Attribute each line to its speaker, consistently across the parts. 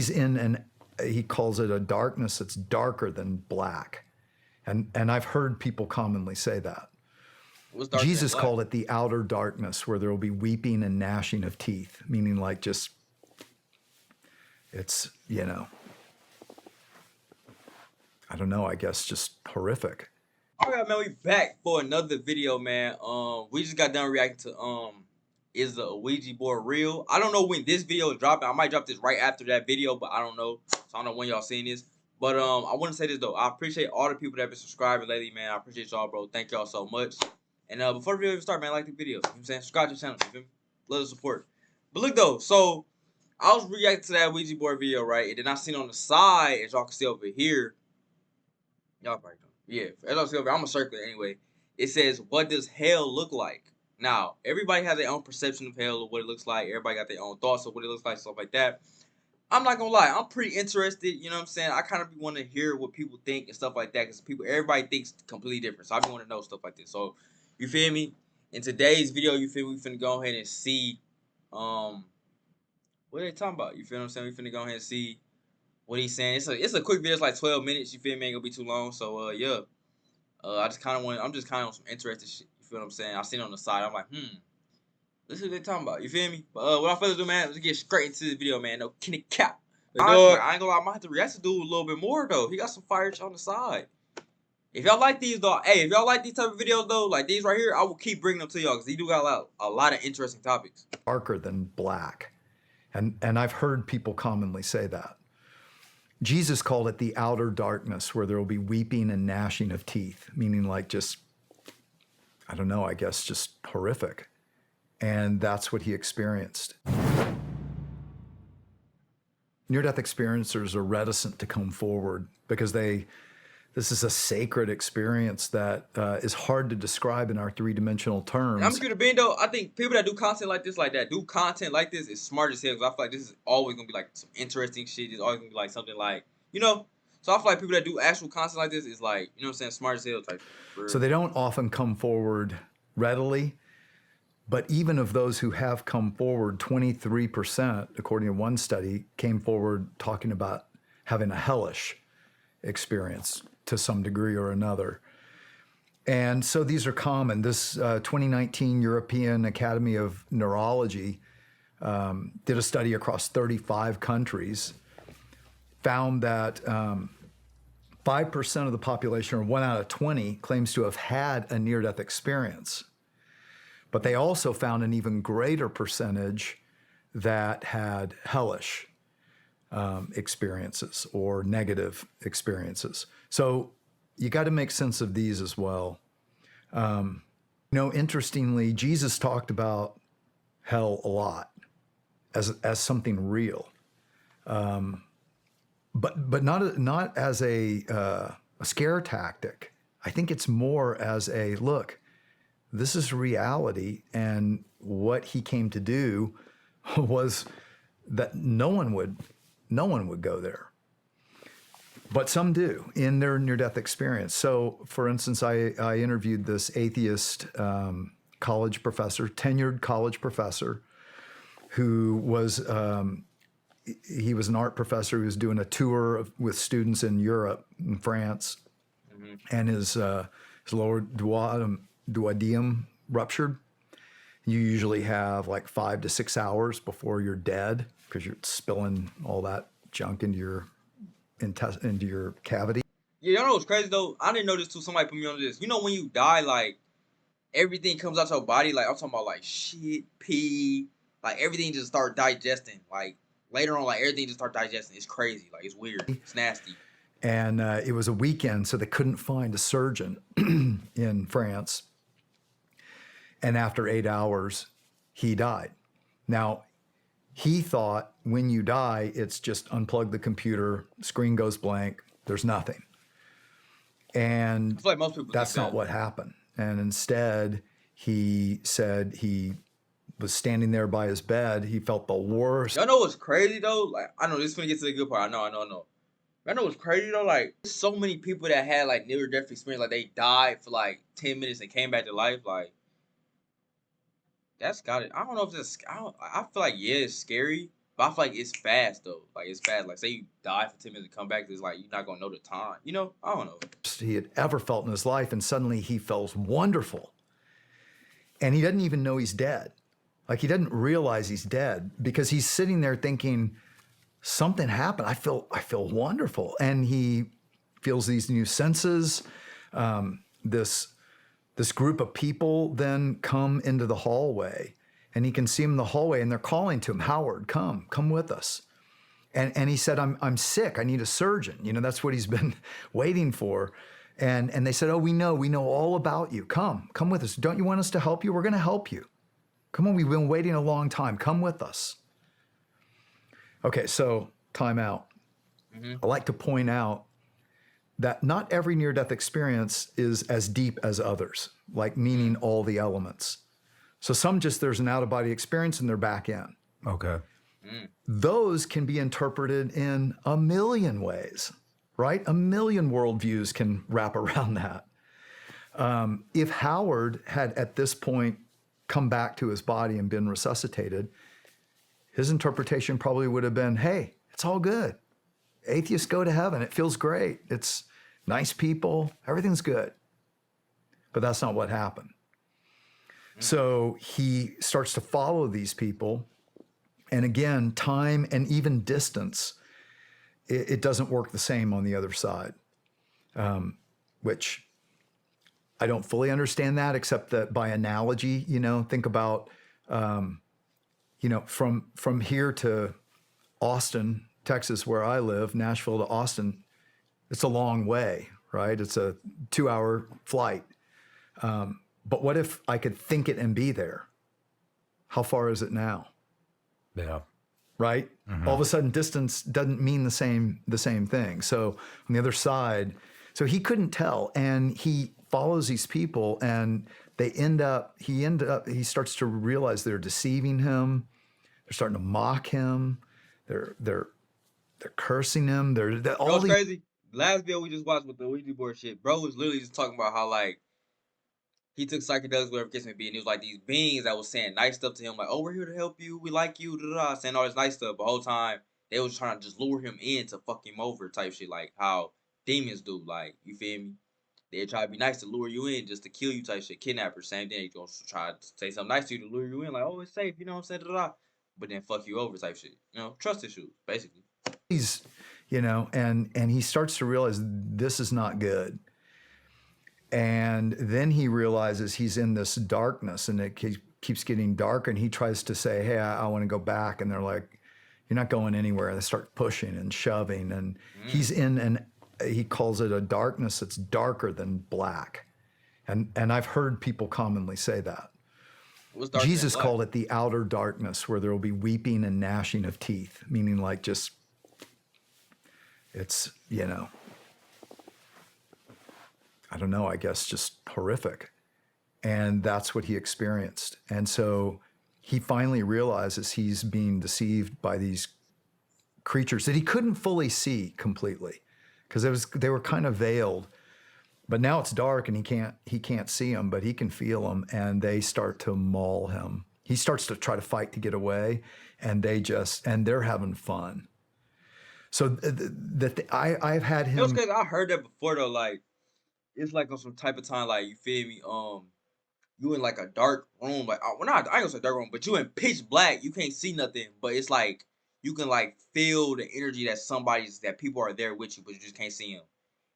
Speaker 1: He's in an, he calls it a darkness that's darker than black. And I've heard people commonly say that.
Speaker 2: What's darker than
Speaker 1: Jesus
Speaker 2: black?
Speaker 1: called it the outer darkness, where there will be weeping and gnashing of teeth, meaning like just, it's, you know, I don't know, I guess just horrific.
Speaker 2: All right, man, we back for another video, man. We just got done reacting to is the Ouija board real? I don't know when this video is dropping. I might drop this right after that video, but I don't know. So I don't know when y'all seeing this. But I want to say this though. I appreciate all the people that have been subscribing lately, man. I appreciate y'all, bro. Thank y'all so much. And before the video even start, man, like the video. You know what I'm saying? Subscribe to the channel. You feel me? Love the support. But look though, so I was reacting to that Ouija board video, right? And then I seen on the side, as y'all can see over here. Y'all probably don't. Yeah, as y'all see over here, I'm gonna circle it anyway. It says, "What does hell look like?" Now, everybody has their own perception of hell or what it looks like. Everybody got their own thoughts of what it looks like, stuff like that. I'm not gonna lie, I'm pretty interested. You know what I'm saying? I kind of want to hear what people think and stuff like that, because everybody thinks completely different. So I want to know stuff like this. So you feel me? In today's video, you feel me? We finna go ahead and see what are they talking about? You feel what I'm saying? We finna go ahead and see what he's saying. It's a quick video. It's like 12 minutes. You feel me? Ain't gonna be too long. So yeah. I just kind of want. I'm just kind of on some interested shit. You feel what I'm saying? I seen it on the side. I'm like, this is what they talking about. You feel me? But without further ado, man, let's get straight into the video, man. No Kenny cap. Honestly, I ain't gonna lie. I might have to react to dude a little bit more though. He got some fire on the side. If y'all like these though, hey, if y'all like these type of videos though, like these right here, I will keep bringing them to y'all because they do got a lot of interesting topics.
Speaker 1: Darker than black. And I've heard people commonly say that. Jesus called it the outer darkness, where there will be weeping and gnashing of teeth, meaning like just, I don't know, I guess just horrific. And that's what he experienced. Near-death experiencers are reticent to come forward because this is a sacred experience that is hard to describe in our three-dimensional terms.
Speaker 2: And I'm just gonna be though. I think people that do content like this, is smart as hell. Cause I feel like this is always gonna be like some interesting shit. It's always gonna be like something like, you know. So I feel like people that do actual content like this is like, you know what I'm saying, smart as hell type.
Speaker 1: So they don't often come forward readily. But even of those who have come forward, 23%, according to one study, came forward talking about having a hellish experience to some degree or another. And so these are common. This 2019 European Academy of Neurology did a study across 35 countries, found that 5% of the population, or 1 out of 20, claims to have had a near-death experience. But they also found an even greater percentage that had hellish experiences or negative experiences. So you got to make sense of these as well. You know, interestingly, Jesus talked about hell a lot as something real, but not as a scare tactic. I think it's more as a look. This is reality, and what he came to do was that no one would go there. But some do in their near-death experience. So, for instance, I interviewed this atheist college professor, tenured college professor, who was he was an art professor who was doing a tour with students in Europe, in France, and his lower duodenum ruptured. You usually have like 5 to 6 hours before you're dead because you're spilling all that junk into your cavity.
Speaker 2: Yeah, y'all know what's crazy though? I didn't know this too. Somebody put me on this. You know when you die, like everything comes out your body. Like I'm talking about like shit, pee, like everything just start digesting. Like later on, like everything just start digesting. It's crazy. Like it's weird. It's nasty.
Speaker 1: And it was a weekend, so they couldn't find a surgeon in France. And after 8 hours, he died. Now, he thought when you die, it's just unplug the computer, screen goes blank, there's nothing. And
Speaker 2: I feel like most people
Speaker 1: that's not what happened. And instead, he said he was standing there by his bed. He felt the worst.
Speaker 2: Y'all know what's crazy though? Like I know this is gonna get to the good part. I know. I know what's crazy though. Like so many people that had like near-death experience, like they died for like 10 minutes and came back to life. Like that's got it. I don't know if this. I feel like yeah, it's scary. But I feel like it's fast though. Like it's fast. Like say you die for 10 minutes to come back, it's like you're not gonna know the time. You know? I don't know.
Speaker 1: He had ever felt in his life, and suddenly he feels wonderful. And he doesn't even know he's dead. Like he doesn't realize he's dead because he's sitting there thinking, something happened. I feel wonderful. And he feels these new senses. This group of people then come into the hallway, and he can see them in the hallway, and they're calling to him, Howard, come with us. And he said, I'm sick. I need a surgeon. You know, that's what he's been waiting for. And they said, oh, we know all about you. Come with us. Don't you want us to help you? We're going to help you. Come on, we've been waiting a long time. Come with us. Okay, so time out. I like to point out that not every near-death experience is as deep as others, like meaning all the elements. So some just, there's an out-of-body experience and they're back in.
Speaker 3: Okay.
Speaker 1: Those can be interpreted in a million ways, right? A million worldviews can wrap around that. If Howard had at this point come back to his body and been resuscitated, his interpretation probably would have been, hey, it's all good. Atheists go to heaven. It feels great. It's nice people. Everything's good. But that's not what happened. So he starts to follow these people. And again, time and even distance, it doesn't work the same on the other side, which I don't fully understand that, except that by analogy, you know, think about, you know, from here to Austin, Texas, where I live, Nashville to Austin, it's a long way, right? It's a 2-hour flight. But what if I could think it and be there? How far is it now?
Speaker 3: Yeah.
Speaker 1: Right? All of a sudden, distance doesn't mean the same thing. So on the other side, so he couldn't tell, and he follows these people, and he starts to realize they're deceiving him. They're starting to mock him. They're cursing him.
Speaker 2: You know what's crazy? Last video we just watched with the Ouija board shit, bro was literally just talking about how like he took psychedelics, whatever case may be, and it was like these beings that was saying nice stuff to him, like, "Oh, we're here to help you. We like you," saying all this nice stuff. But the whole time they was trying to just lure him in to fuck him over, type shit, like how demons do. Like, you feel me? They try to be nice to lure you in, just to kill you, type shit. Kidnappers, same thing. They gonna try to say something nice to you to lure you in, like, "Oh, it's safe," you know what I'm saying? But then fuck you over, type shit. You know, trust issues, basically.
Speaker 1: He's, you know, and he starts to realize this is not good. And then he realizes he's in this darkness, and it keeps getting darker, and he tries to say, hey, I want to go back. And they're like, you're not going anywhere. And they start pushing and shoving, and he's in he calls it a darkness that's darker than black. And I've heard people commonly say that. Jesus called it the outer darkness, where there will be weeping and gnashing of teeth, meaning like just, it's, you know, I don't know, I guess just horrific. And that's what he experienced. And so he finally realizes he's being deceived by these creatures that he couldn't fully see completely, because they were kind of veiled. But now it's dark and he can't see them, but he can feel them, and they start to maul him. He starts to try to fight to get away, and they're having fun. So I've had him.
Speaker 2: You know what's crazy? I heard that before though. Like, it's like on some type of time, like, you feel me? You in like a dark room, like, well, not, I ain't gonna say dark room, but you in pitch black. You can't see nothing, but it's like you can like feel the energy that people are there with you, but you just can't see them,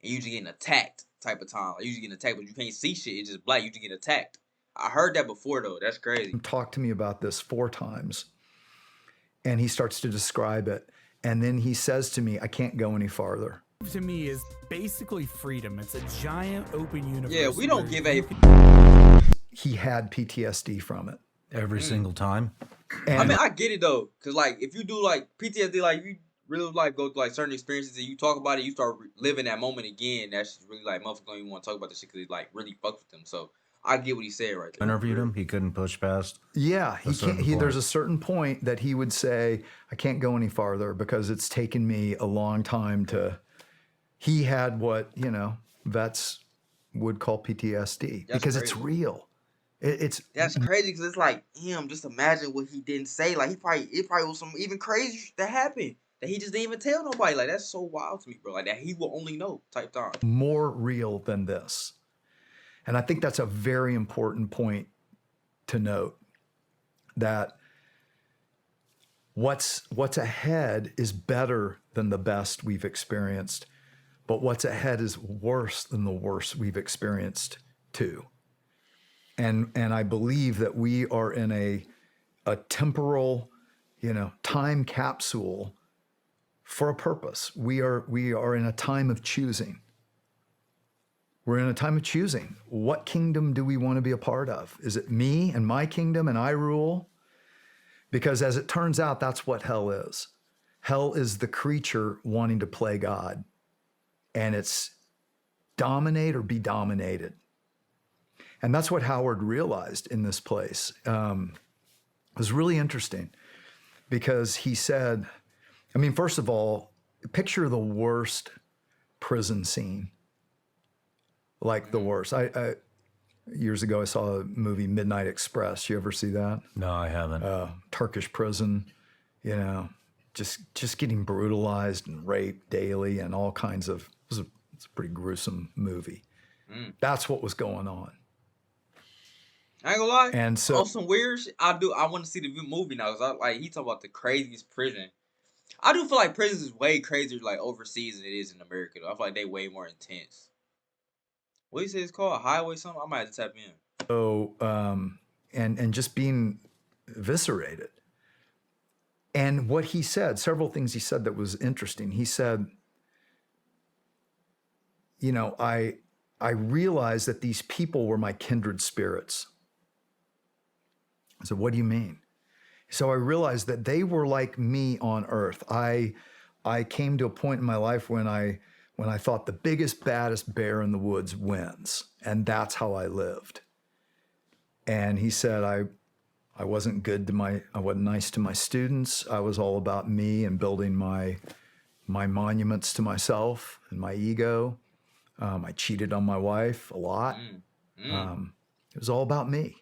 Speaker 2: and you just getting attacked type of time. Like, you just getting attacked, but you can't see shit. It's just black. You just get attacked. I heard that before though. That's crazy.
Speaker 1: Talked to me about this 4 times, and he starts to describe it, and then he says to me, I can't go any farther.
Speaker 4: To me is basically freedom. It's a giant open universe.
Speaker 2: Yeah, we don't give a.
Speaker 1: He had PTSD from it.
Speaker 3: Every single time.
Speaker 1: And
Speaker 2: I mean, I get it though, cause like if you do like PTSD, like you real life go through like certain experiences and you talk about it, you start living that moment again. That's just really like motherfuckers don't even want to talk about this shit because it like really fucks with them. So I get what he said right there.
Speaker 3: Interviewed him. He couldn't push past.
Speaker 1: yeah, there's a certain point that he would say, I can't go any farther because it's taken me a long time to. He had what, you know, vets would call PTSD.
Speaker 2: That's
Speaker 1: because
Speaker 2: crazy.
Speaker 1: it's real. It's
Speaker 2: That's crazy because it's like him. Just imagine what he didn't say. Like it probably was some even crazy that happened that he just didn't even tell nobody. Like that's so wild to me, bro. Like that he will only know type time.
Speaker 1: more real than this. And I think that's a very important point to note, that what's ahead is better than the best we've experienced, but what's ahead is worse than the worst we've experienced too. And I believe that we are in a temporal, time capsule for a purpose. We are in a time of choosing. We're in a time of choosing. What kingdom do we want to be a part of? Is it me and my kingdom and I rule? Because as it turns out, that's what hell is. Hell is the creature wanting to play God. And it's dominate or be dominated. And that's what Howard realized in this place. It was really interesting because he said, first of all, picture the worst prison scene. Like the worst. I years ago I saw a movie, Midnight Express. You ever see that?
Speaker 3: No, I haven't.
Speaker 1: Turkish prison, just getting brutalized and raped daily and all kinds of. It's a pretty gruesome movie. That's what was going on.
Speaker 2: I ain't gonna lie.
Speaker 1: And so,
Speaker 2: on some weird shit, I want to see the movie now. Cause he talking about the craziest prison. I do feel like prisons is way crazier like overseas than it is in America. Though. I feel like they way more intense. What do you say it's called? A highway something? I might have to tap in.
Speaker 1: and just being eviscerated. And what he said, several things he said that was interesting. He said, I realized that these people were my kindred spirits. I said, what do you mean? So I realized that they were like me on earth. I came to a point in my life when I thought the biggest, baddest bear in the woods wins. And that's how I lived. And he said, I wasn't I wasn't nice to my students. I was all about me and building my monuments to myself and my ego. I cheated on my wife a lot. It was all about me.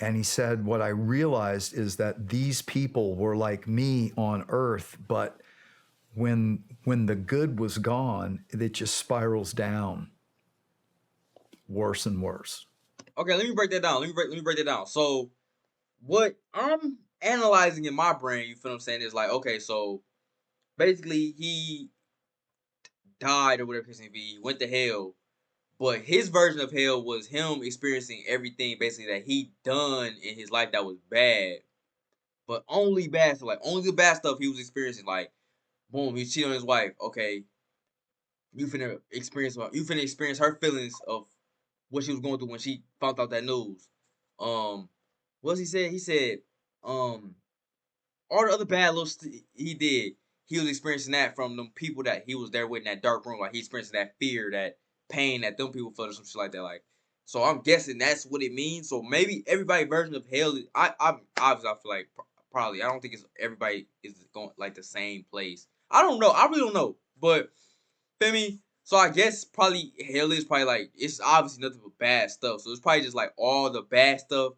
Speaker 1: And he said, what I realized is that these people were like me on earth, but when the good was gone, it just spirals down worse and worse.
Speaker 2: Okay, let me break that down. Let me break that down. So what I'm analyzing in my brain, you feel what I'm saying, is like, okay, so basically he died or whatever it be, went to hell, but his version of hell was him experiencing everything basically that he done in his life that was bad, but only bad stuff, like only the bad stuff he was experiencing. Like, boom, he cheated on his wife. Okay, you finna experience her feelings of what she was going through when she found out that news. What he said? He said, all the other bad little he did, he was experiencing that from them people that he was there with in that dark room. Like he experiencing that fear, that pain that them people felt, or some shit like that. Like, so I'm guessing that's what it means. So maybe everybody's version of hell. I obviously I feel like probably I don't think it's everybody is going like the same place. I don't know. I really don't know. But feel me? So I guess probably hell is probably like it's obviously nothing but bad stuff. So it's probably just like all the bad stuff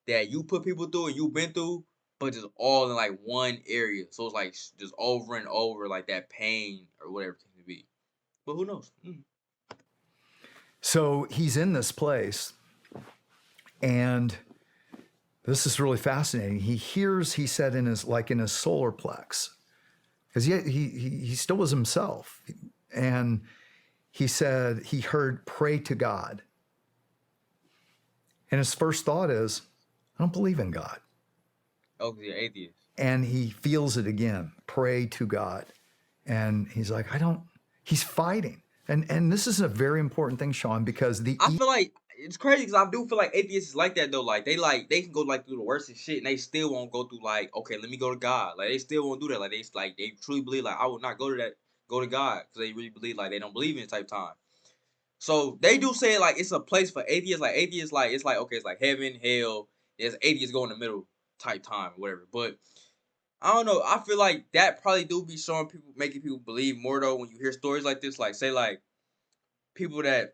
Speaker 2: that you put people through and you've been through, but just all in like one area. So it's like just over and over, like that pain or whatever it can be. But who knows?
Speaker 1: So he's in this place, and this is really fascinating. He hears, he said, in his solar plex, because he still was himself, and he said he heard "pray to God," and his first thought is, I don't believe in God.
Speaker 2: Oh, because you're atheist.
Speaker 1: And he feels it again, pray to God. And he's like, he's fighting. And this is a very important thing, Shawn, because
Speaker 2: I feel like it's crazy because I do feel like atheists is like that though. Like they can go like through the worst of shit and they still won't go through like, okay, let me go to God. Like they still won't do that. Like they truly believe like I will not go to God because they really believe like they don't believe in it type time. So they do say like it's a place for atheists. Like atheists, like it's like okay, it's like heaven, hell. There's atheists go in the middle type time, or whatever. But I don't know. I feel like that probably do be showing people, making people believe more though. When you hear stories like this, like say like people that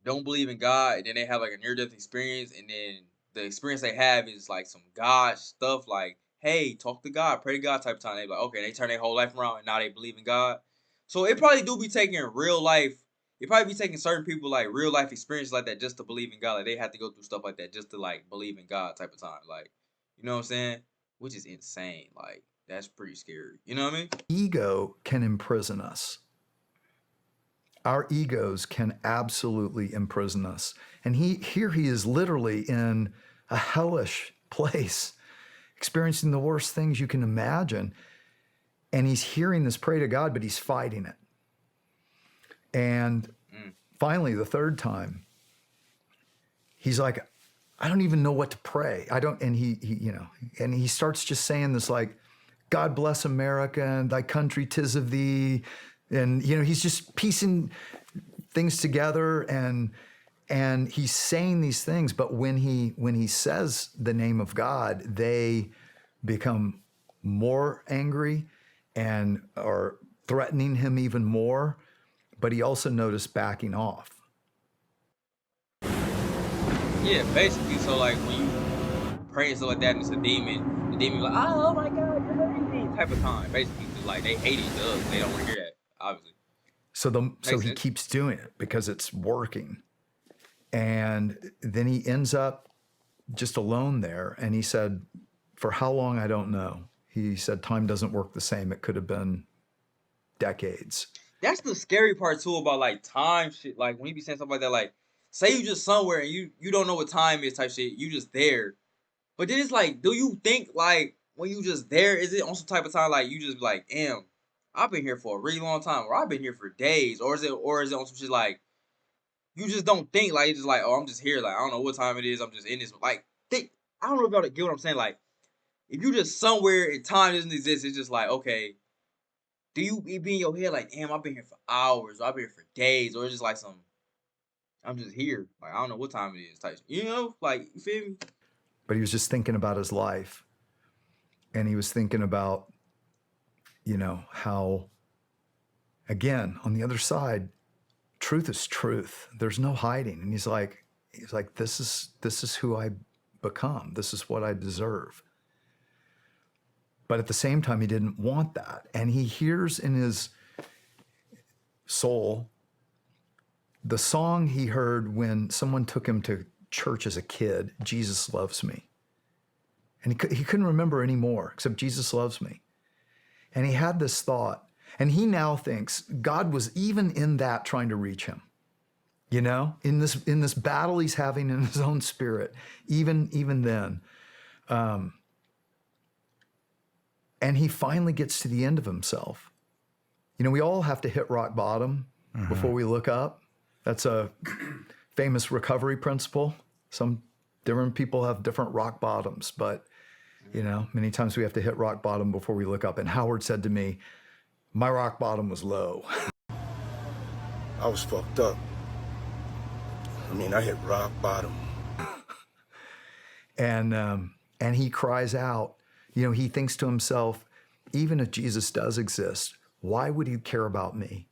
Speaker 2: don't believe in God, and then they have like a near death experience, and then the experience they have is like some God stuff, like hey, talk to God, pray to God type of time. They like okay, they turn their whole life around, and now they believe in God. So it probably do be taking real life. It probably be taking certain people like real life experiences like that just to believe in God. Like they have to go through stuff like that just to like believe in God type of time. Like you know what I'm saying? Which is insane. Like that's pretty scary. You know what I mean?
Speaker 1: Ego can imprison us. Our egos can absolutely imprison us. And here he is literally in a hellish place, experiencing the worst things you can imagine. And he's hearing this pray to God, but he's fighting it. And finally, the third time, he's like, I don't even know what to pray. I don't, and he you know, and he starts just saying this like, God bless America and thy country 'tis of thee. And, you know, he's just piecing things together and he's saying these things. But when he says the name of God, they become more angry and are threatening him even more. But he also noticed backing off.
Speaker 2: Yeah, basically. So like when you pray and stuff like that, and it's a demon, the demon like, oh my God, you're hurting me, type of time. Basically, 'cause, like they hate each other, they don't want to hear that, obviously.
Speaker 1: So
Speaker 2: Makes
Speaker 1: he
Speaker 2: sense.
Speaker 1: keeps doing it because it's working. And then he ends up just alone there. And he said, for how long, I don't know. He said, time doesn't work the same. It could have been decades.
Speaker 2: That's the scary part too about like time shit. Like when you be saying stuff like that, like say you just somewhere and you don't know what time is type shit, you just there. But then it's like, do you think like when you just there, is it on some type of time like you just be like, damn, I've been here for a really long time, or I've been here for days, or is it on some shit like you just don't think like it's just like, oh, I'm just here, like I don't know what time it is, I'm just in this like think I don't know if y'all get what I'm saying. Like if you just somewhere and time doesn't exist, it's just like, okay, do you be in your head like, damn, I've been here for hours, or I've been here for days, or it's just like some I'm just here. Like I don't know what time it is, type. You know, like you feel me?
Speaker 1: But he was just thinking about his life. And he was thinking about, you know, how, again, on the other side, truth is truth. There's no hiding. And he's like, this is who I become. This is what I deserve. But at the same time, he didn't want that. And he hears in his soul the song he heard when someone took him to church as a kid, Jesus Loves Me. And he couldn't remember anymore except Jesus loves me. And he had this thought, and he now thinks God was even in that trying to reach him. You know, in this battle he's having in his own spirit, even then. And he finally gets to the end of himself. You know, we all have to hit rock bottom before we look up. That's a famous recovery principle. Some different people have different rock bottoms, but, you know, many times we have to hit rock bottom before we look up. And Howard said to me, my rock bottom was low.
Speaker 5: I was fucked up. I mean, I hit rock bottom.
Speaker 1: And he cries out, you know, he thinks to himself, even if Jesus does exist, why would he care about me?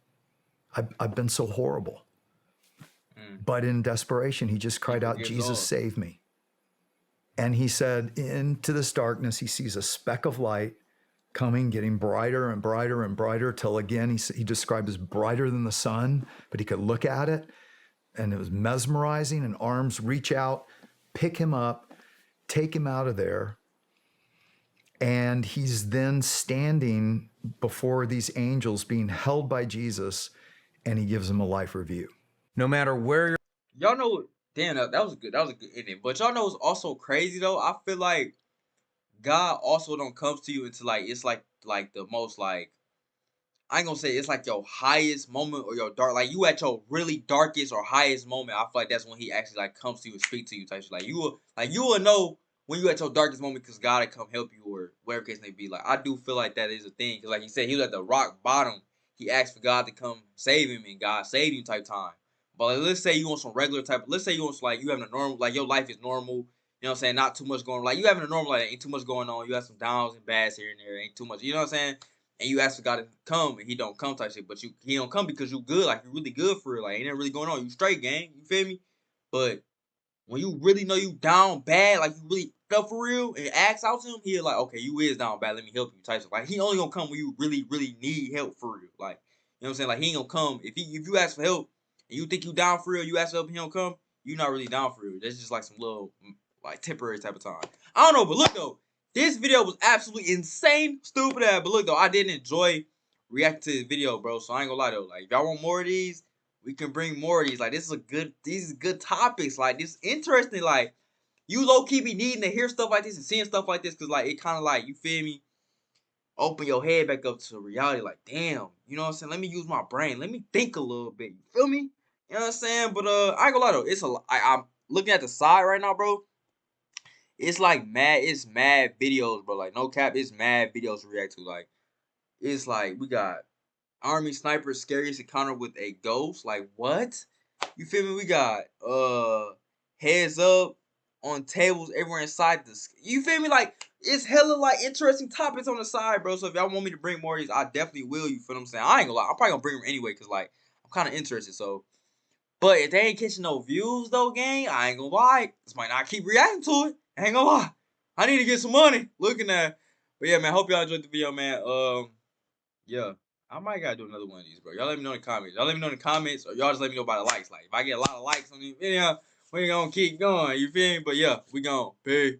Speaker 1: I've been so horrible. But in desperation, he just cried out, Jesus, save me. And he said, into this darkness, he sees a speck of light coming, getting brighter and brighter and brighter, till again, he described as brighter than the sun, but he could look at it, and it was mesmerizing, and arms reach out, pick him up, take him out of there. And he's then standing before these angels being held by Jesus, and he gives them a life review.
Speaker 3: No matter where you're
Speaker 2: Y'all know, damn, that was good. That was a good ending. But y'all know it's also crazy though. I feel like God also don't come to you until like it's like the most like I ain't gonna say it's like your highest moment or your dark, like you at your really darkest or highest moment. I feel like that's when he actually like comes to you and speak to you type shit. Like you will know when you at your darkest moment because God will come help you or whatever case may be. Like I do feel like that is a thing because like he said, he was at the rock bottom. He asked for God to come save him and God saved him type time. But like, let's say you want some regular type. Let's say you want some, like you having a normal, like your life is normal. You know what I'm saying? Not too much going on. Like you having a normal life, ain't too much going on. You have some downs and bads here and there. Ain't too much. You know what I'm saying? and you ask for God to come and he don't come type shit, but he don't come because you good, like you really good for real, like ain't nothing really going on, you straight, gang, you feel me? But when you really know you down bad, like you really felt for real, and ask out to him, he'll like, okay, you is down bad, let me help you type shit. Like he only gonna come when you really, really need help for real. Like, you know what I'm saying? Like he ain't gonna come if you ask for help and you think you down for real, you ask for help and he don't come, you not really down for real. That's just like some little like temporary type of time. I don't know, but look though, this video was absolutely insane, stupid ass. But look though, I did enjoy reacting to this video, bro. So I ain't gonna lie though. Like if y'all want more of these, we can bring more of these. Like these is good topics. Like this interesting. Like you low key be needing to hear stuff like this and seeing stuff like this, cause like it kind of like, you feel me, open your head back up to reality. Like damn, you know what I'm saying? Let me use my brain. Let me think a little bit. You feel me? You know what I'm saying? But I ain't gonna lie though. I'm looking at the side right now, bro. It's like it's mad videos, bro. Like no cap, it's mad videos to react to. Like it's like we got Army Sniper's scariest encounter with a ghost. Like what? You feel me? We got heads up on tables everywhere inside the. You feel me? Like it's hella like interesting topics on the side, bro. So if y'all want me to bring more of these, I definitely will. You feel what I'm saying? I ain't gonna lie. I'm probably gonna bring them anyway, cause like I'm kind of interested. So, but if they ain't catching no views though, gang, I ain't gonna lie. This might not keep reacting to it. I ain't gonna lie. I need to get some money looking at. But yeah, man. Hope y'all enjoyed the video, man. Yeah. I might gotta do another one of these, bro. Y'all let me know in the comments. Y'all let me know in the comments, or y'all just let me know by the likes. Like, if I get a lot of likes on this video, we gonna keep going. You feel me? But yeah, we gonna. Peace.